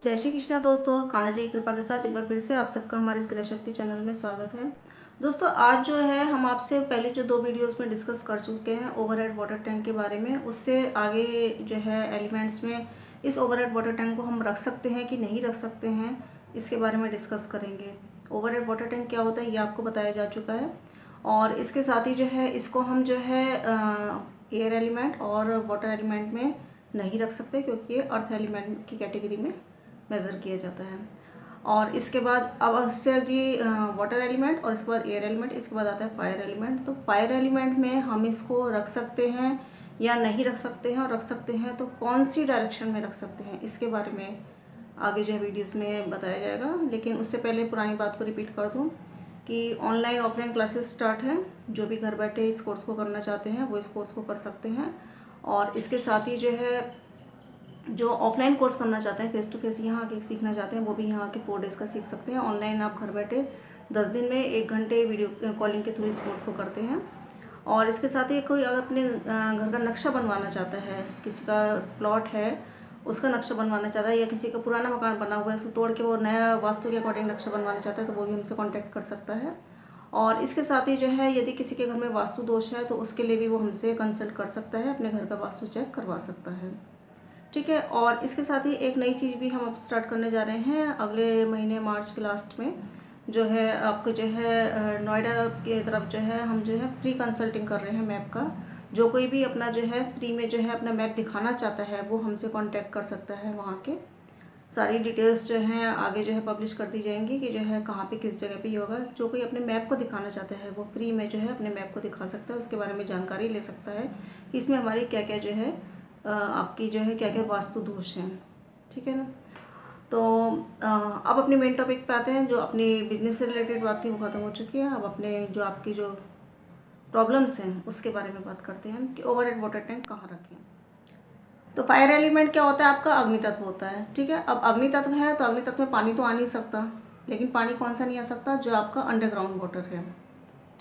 जय श्री कृष्णा दोस्तों, कान्हा जी की कृपा के साथ एक बार फिर से आप सबका हमारे इस गृह शक्ति चैनल में स्वागत है। दोस्तों आज जो है हम आपसे पहले जो 2 वीडियोस में डिस्कस कर चुके हैं ओवरहेड वाटर टैंक के बारे में। उससे आगे जो है एलिमेंट्स में इस ओवरहेड वाटर टैंक को हम रख सकते हैं कि नहीं रख सकते हैं, इसके बारे में डिस्कस करेंगे। ओवरहेड वाटर टैंक क्या होता है ये आपको बताया जा चुका है, और इसके साथ ही जो है इसको हम जो है एयर एलिमेंट और वाटर एलिमेंट में नहीं रख सकते, क्योंकि ये अर्थ एलिमेंट की कैटेगरी में मेज़र किया जाता है। और इसके बाद अब इससे जी वाटर एलिमेंट और इसके बाद एयर एलिमेंट, इसके बाद आता है फायर एलिमेंट। तो फायर एलिमेंट में हम इसको रख सकते हैं या नहीं रख सकते हैं, और रख सकते हैं तो कौन सी डायरेक्शन में रख सकते हैं, इसके बारे में आगे जो है वीडियोस में बताया जाएगा। लेकिन उससे पहले पुरानी बात को रिपीट कर दूं कि ऑनलाइन ऑफलाइन क्लासेस स्टार्ट हैं। जो भी घर बैठे इस कोर्स को करना चाहते हैं वो इस कोर्स को कर सकते हैं। और इसके साथ ही जो है जो ऑफलाइन कोर्स करना चाहते हैं, फेस टू फेस यहाँ आके सीखना चाहते हैं, वो भी यहाँ आके 4 डेज़ का सीख सकते हैं। ऑनलाइन आप घर बैठे 10 दिन में 1 घंटे वीडियो कॉलिंग के थ्रू इस कोर्स को करते हैं। और इसके साथ ही कोई अगर अपने घर का नक्शा बनवाना चाहता है, किसी का प्लॉट है उसका नक्शा बनवाना चाहता है, या किसी का पुराना मकान बना हुआ है उसको तोड़ के वो नया वास्तु के अकॉर्डिंग नक्शा बनवाना चाहता है, तो वो भी हमसे कॉन्टैक्ट कर सकता है। और इसके साथ ही जो है यदि किसी के घर में वास्तु दोष है तो उसके लिए भी वो हमसे कंसल्ट कर सकता है, अपने घर का वास्तु चेक करवा सकता है। ठीक है। और इसके साथ ही एक नई चीज़ भी हम अब स्टार्ट करने जा रहे हैं अगले महीने मार्च के लास्ट में। जो है आपको जो है नोएडा की तरफ जो है हम जो है फ्री कंसल्टिंग कर रहे हैं मैप का। जो कोई भी अपना जो है फ्री में जो है अपना मैप दिखाना चाहता है वो हमसे कांटेक्ट कर सकता है। वहाँ के सारी डिटेल्स जो हैं आगे जो है पब्लिश कर दी जाएंगी कि जो है कहाँ पे किस जगह पे योगा। जो कोई अपने मैप को दिखाना चाहता है वो फ्री में जो है अपने मैप को दिखा सकता है, उसके बारे में जानकारी ले सकता है कि इसमें हमारी क्या क्या जो है आपकी जो है क्या क्या वास्तु दोष हैं। ठीक है ना। तो अब अपनी मेन टॉपिक पे आते हैं। जो अपनी बिजनेस से रिलेटेड बात थी वो ख़त्म हो चुकी है। अब अपने जो आपकी जो प्रॉब्लम्स हैं उसके बारे में बात करते हैं कि ओवरहेड वाटर टैंक कहाँ रखें। तो फायर एलिमेंट क्या होता है आपका? अग्नि तत्व होता है। ठीक है। अब अग्नि तत्व है तो अग्नि तत्व में पानी तो आ नहीं सकता, लेकिन पानी कौन सा नहीं आ सकता? जो आपका अंडरग्राउंड वाटर है।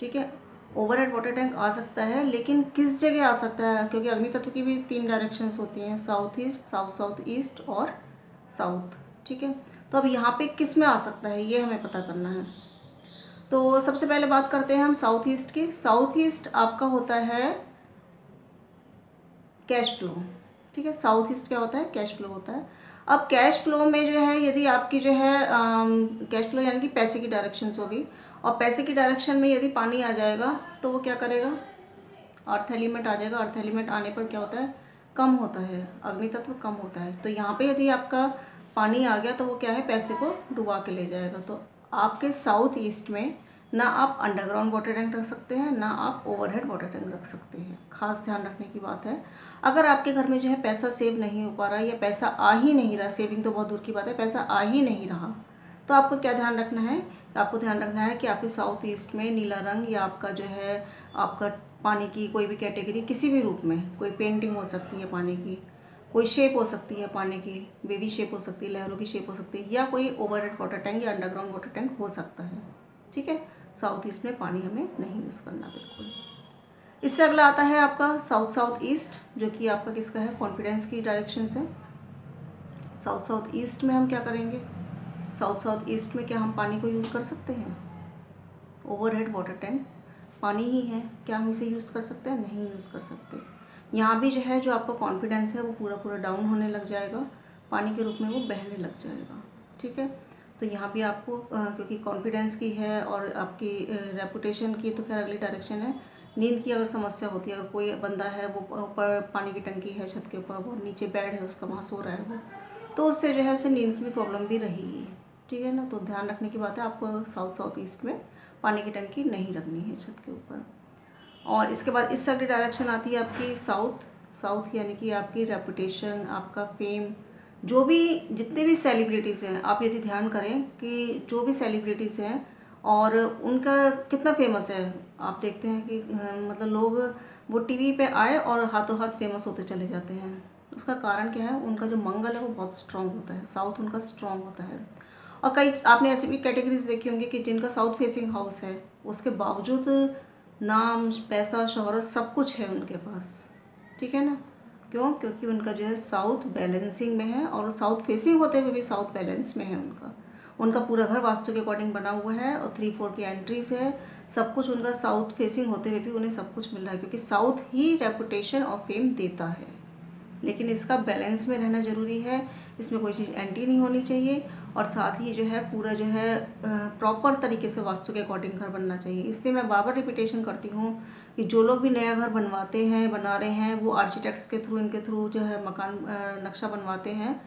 ठीक है। ओवरहेड वाटर टैंक आ सकता है, लेकिन किस जगह आ सकता है? क्योंकि अग्नि तत्व की भी 3 डायरेक्शंस होती हैं, south east, south south east और साउथ। ठीक है। तो अब यहाँ पे किस में आ सकता है ये हमें पता करना है। तो सबसे पहले बात करते हैं हम साउथ ईस्ट की। साउथ ईस्ट आपका होता है कैश फ्लो। ठीक है। साउथ ईस्ट क्या होता है? कैश फ्लो होता है। अब कैश फ्लो में जो है यदि आपकी जो है कैश फ्लो यानी कि पैसे की डायरेक्शंस होगी, और पैसे की डायरेक्शन में यदि पानी आ जाएगा तो वो क्या करेगा? अर्थ एलिमेंट आ जाएगा। अर्थ एलिमेंट आने पर क्या होता है? कम होता है, अग्नि तत्व कम होता है। तो यहाँ पे यदि आपका पानी आ गया तो वो क्या है? पैसे को डुबा के ले जाएगा। तो आपके साउथ ईस्ट में ना आप अंडरग्राउंड वाटर टैंक रख सकते हैं, ना आप ओवरहेड वाटर टैंक रख सकते हैं। खास ध्यान रखने की बात है। अगर आपके घर में जो है पैसा सेव नहीं हो पा रहा है या पैसा आ ही नहीं रहा, सेविंग तो बहुत दूर की बात है, पैसा आ ही नहीं रहा, तो आपको क्या ध्यान रखना है? आपको ध्यान रखना है कि आपके साउथ ईस्ट में नीला रंग या आपका जो है आपका पानी की कोई भी कैटेगरी किसी भी रूप में, कोई पेंटिंग हो सकती है पानी की, कोई शेप हो सकती है पानी की, बेबी शेप हो सकती है, लहरों की शेप हो सकती है, या कोई ओवरहेड वाटर टैंक या अंडरग्राउंड वाटर टैंक हो सकता है। ठीक है। साउथ ईस्ट में पानी हमें नहीं यूज़ करना बिल्कुल। इससे अगला आता है आपका साउथ साउथ ईस्ट, जो कि आपका किसका है? कॉन्फिडेंस की डायरेक्शन से। साउथ साउथ ईस्ट में हम क्या करेंगे? साउथ साउथ ईस्ट में क्या हम पानी को यूज़ कर सकते हैं? ओवरहेड वाटर टैंक पानी ही है, क्या हम इसे यूज़ कर सकते हैं? नहीं यूज़ कर सकते। यहाँ भी जो है जो आपका कॉन्फिडेंस है वो पूरा पूरा डाउन होने लग जाएगा, पानी के रूप में वो बहने लग जाएगा। ठीक है। तो यहाँ भी आपको क्योंकि कॉन्फिडेंस की है और आपकी रेपुटेशन की तो खैर अगली डायरेक्शन है। नींद की अगर समस्या होती है, अगर कोई बंदा है वो ऊपर पानी की टंकी है छत के ऊपर, वो नीचे बेड है उसका, वहाँ सो रहा है वो, तो उससे जो है उसे नींद की भी प्रॉब्लम भी रहेगी। ठीक है ना। तो ध्यान रखने की बात है, आपको साउथ साउथ ईस्ट में पानी की टंकी नहीं रखनी है छत के ऊपर। और इसके बाद इस अगली डायरेक्शन आती है आपकी साउथ। साउथ यानी कि आपकी रेपुटेशन, आपका फेम, जो भी जितने भी सेलिब्रिटीज़ हैं, आप यदि ध्यान करें कि जो भी सेलिब्रिटीज़ हैं और उनका कितना फेमस है, आप देखते हैं कि मतलब लोग वो टीवी पे आए और हाथों हाथ फेमस होते चले जाते हैं। उसका कारण क्या है? उनका जो मंगल है वो बहुत स्ट्रांग होता है, साउथ उनका स्ट्रांग होता है। और कई आपने ऐसी भी कैटेगरीज देखी होंगी कि जिनका साउथ फेसिंग हाउस है, उसके बावजूद नाम, पैसा, शोहरत सब कुछ है उनके पास। ठीक है ना। क्यों? क्योंकि उनका जो है साउथ बैलेंसिंग में है, और साउथ फेसिंग होते हुए भी साउथ बैलेंस में है उनका। उनका पूरा घर वास्तु के अकॉर्डिंग बना हुआ है, और 3-4 की एंट्रीज है, सब कुछ उनका साउथ फेसिंग होते हुए भी उन्हें सब कुछ मिल रहा है, क्योंकि साउथ ही रेपुटेशन और फेम देता है। लेकिन इसका बैलेंस में रहना ज़रूरी है, इसमें कोई चीज़ एंटी नहीं होनी चाहिए, और साथ ही जो है पूरा जो है प्रॉपर तरीके से वास्तु के अकॉर्डिंग घर बनना चाहिए। इसलिए मैं बार बार रिपीटेशन करती हूँ कि जो लोग भी नया घर बनवाते हैं, बना रहे हैं, वो आर्किटेक्ट्स के थ्रू, इनके थ्रू जो है मकान नक्शा बनवाते हैं,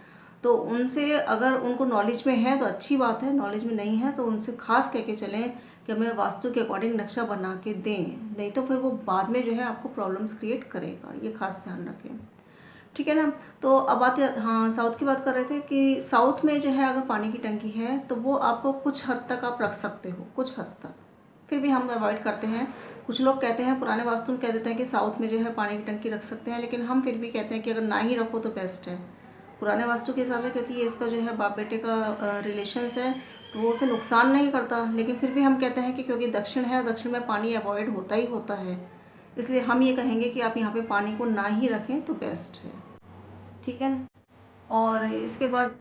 तो उनसे अगर उनको नॉलेज में है तो अच्छी बात है, नॉलेज में नहीं है तो उनसे खास कह के चलें कि हमें वास्तु के अकॉर्डिंग नक्शा बना के दें, नहीं तो फिर वो बाद में जो है आपको प्रॉब्लम्स क्रिएट करेगा, ये खास ध्यान रखें। ठीक है ना। तो अब बात, हाँ, साउथ की बात कर रहे थे कि साउथ में जो है अगर पानी की टंकी है तो वो आपको कुछ हद तक आप रख सकते हो, कुछ हद तक, फिर भी हम अवॉइड करते हैं। कुछ लोग कहते हैं, पुराने वास्तु में कह देते हैं कि साउथ में जो है पानी की टंकी रख सकते हैं, लेकिन हम फिर भी कहते हैं कि अगर ना ही रखो तो बेस्ट है पुराने वास्तु के हिसाब से, क्योंकि ये इसका जो है बाप बेटे का रिलेशंस है, तो वो उसे नुकसान नहीं करता। लेकिन फिर भी हम कहते हैं कि क्योंकि दक्षिण है, दक्षिण में पानी अवॉइड होता ही होता है, इसलिए हम ये कहेंगे कि आप यहाँ पे पानी को ना ही रखें तो बेस्ट है। ठीक है ना। और इसके बाद